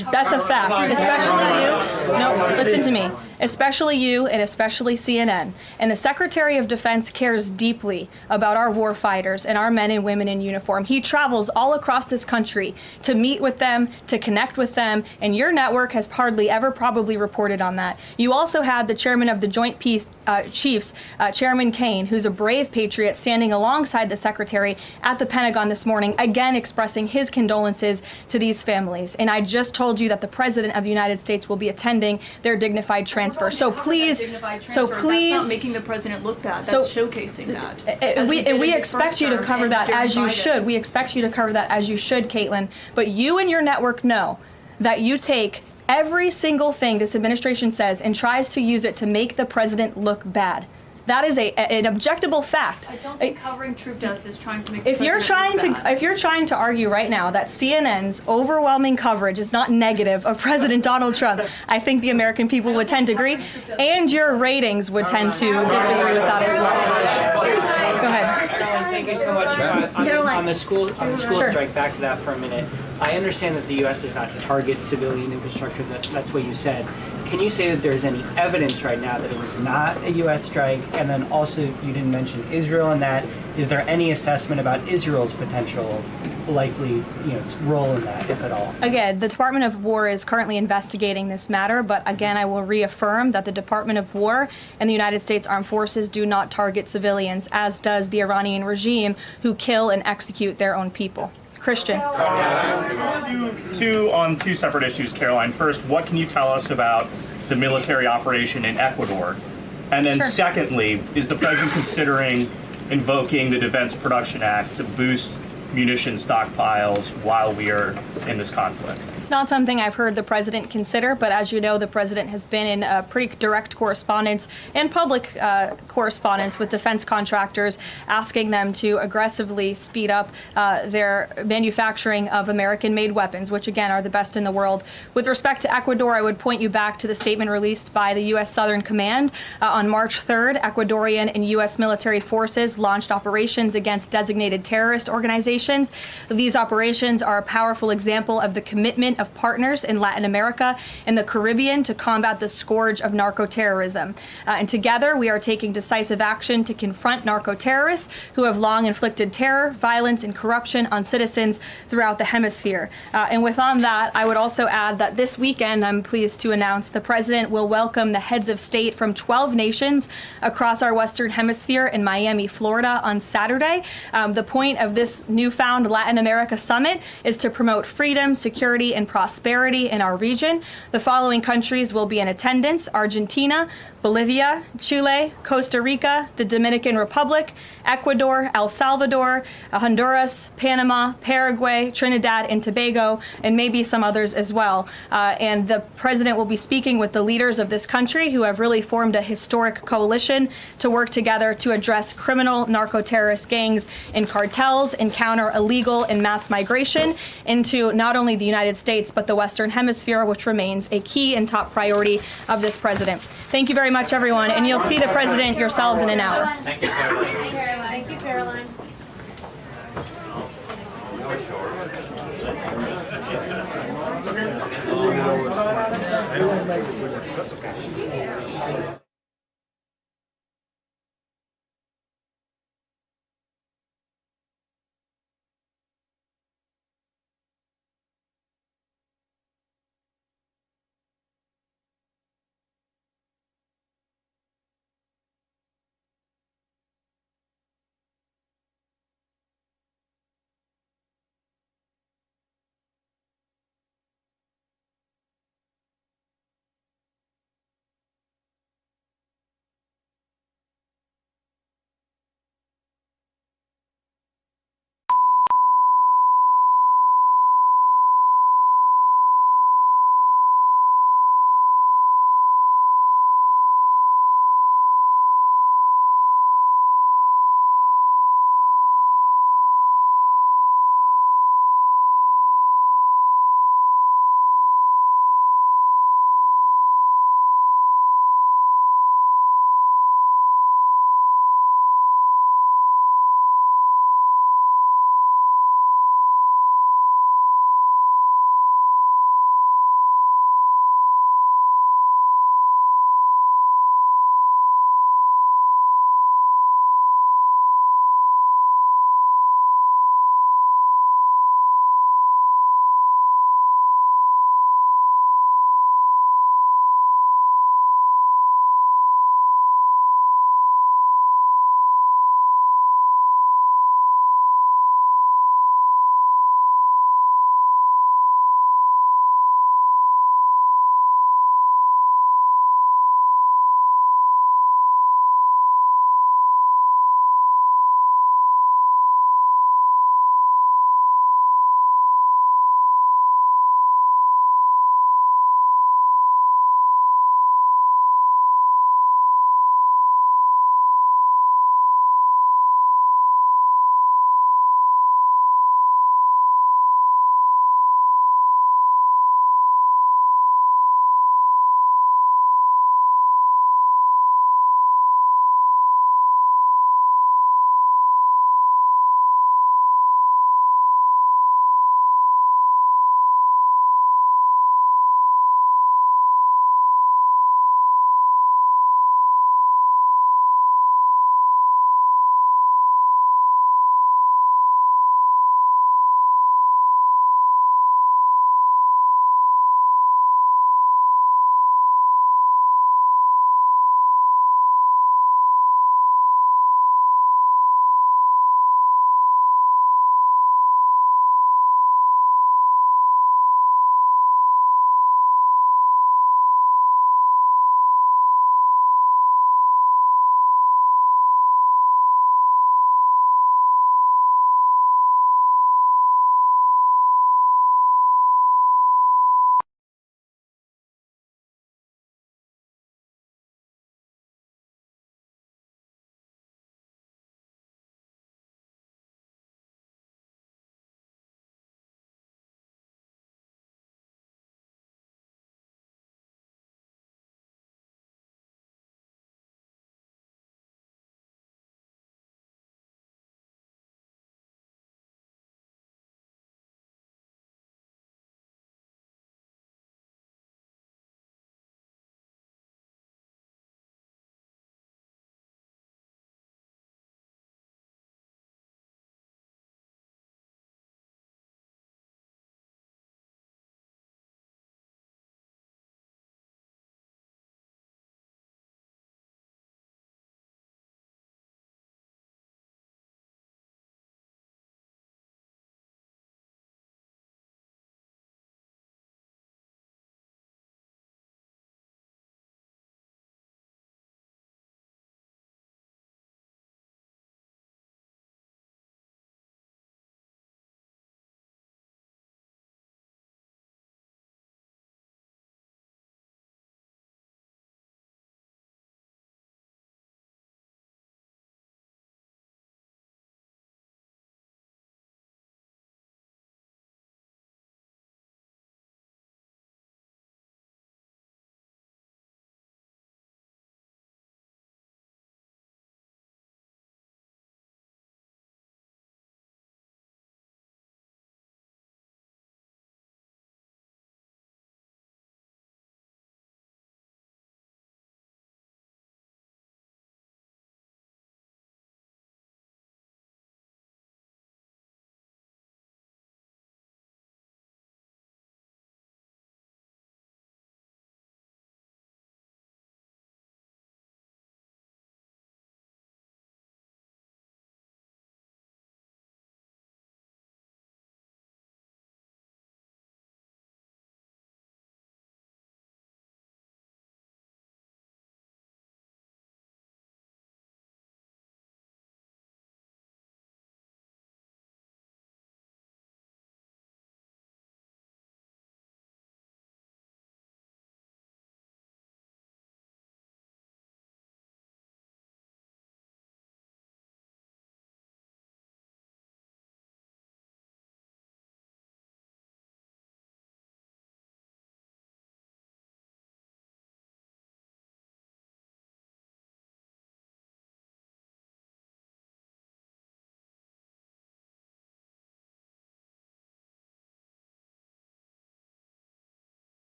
Especially you. No, listen to me. Especially you and especially CNN. And the Secretary of Defense cares deeply about our war fighters and our men and women in uniform. He travels all across this country to meet with them, to connect with them, and your network has hardly ever probably reported on that. You also had the chairman of the Joint Chiefs, Chairman Kane, who's a brave patriot, standing alongside the Secretary at the Pentagon this morning, again expressing his condolences to these families. And I just told you that the President of the United States will be attending their dignified transfer. So please, that's not making the president look bad. That's showcasing that. We expect you to cover that as you should. We expect you to cover that as you should, Caitlin. But you and your network know that you take every single thing this administration says and tries to use it to make the president look bad. That is an objectable fact. I don't think covering troop deaths is trying to make if you're trying to argue right now that CNN's overwhelming coverage is not negative of President Donald Trump, I think the American people would tend to agree, and your ratings would tend to disagree with that as well. Go ahead. Thank you so much. On the school strike, back to that for a minute. I understand that the U.S. does not target civilian infrastructure. That's what you said. Can you say that there's any evidence right now that it was not a U.S. strike? And then also, you didn't mention Israel in that. Is there any assessment about Israel's potential likely role in that, if at all? Again, the Department of War is currently investigating this matter, but again, I will reaffirm that the Department of War and the United States Armed Forces do not target civilians, as does the Iranian regime, who kill and execute their own people. Christian. Two separate issues, Karoline. First, what can you tell us about the military operation in Ecuador? And then secondly, is the president considering invoking the Defense Production Act to boost munition stockpiles while we are in this conflict? It's not something I've heard the president consider, but as you know, the president has been in pretty direct correspondence and public correspondence with defense contractors, asking them to aggressively speed up their manufacturing of American-made weapons, which again are the best in the world. With respect to Ecuador, I would point you back to the statement released by the U.S. Southern Command. On March 3rd, Ecuadorian and U.S. military forces launched operations against designated terrorist organizations. These operations are a powerful example of the commitment of partners in Latin America and the Caribbean to combat the scourge of narco-terrorism. And together, we are taking decisive action to confront narco-terrorists who have long inflicted terror, violence, and corruption on citizens throughout the hemisphere. And on that, I would also add that this weekend, I'm pleased to announce, the president will welcome the heads of state from 12 nations across our Western Hemisphere in Miami, Florida on Saturday. The point of this newfound Latin America summit is to promote freedom, security, and prosperity in our region. The following countries will be in attendance: Argentina, Bolivia, Chile, Costa Rica, the Dominican Republic, Ecuador, El Salvador, Honduras, Panama, Paraguay, Trinidad and Tobago, and maybe some others as well. And the president will be speaking with the leaders of this country who have really formed a historic coalition to work together to address criminal narco-terrorist gangs and cartels and counter illegal and mass migration into not only the United States, but the Western Hemisphere, which remains a key and top priority of this president. Thank you very much, everyone, and you'll see the president yourselves in an hour. Thank you, Karoline. Thank you, Karoline. was.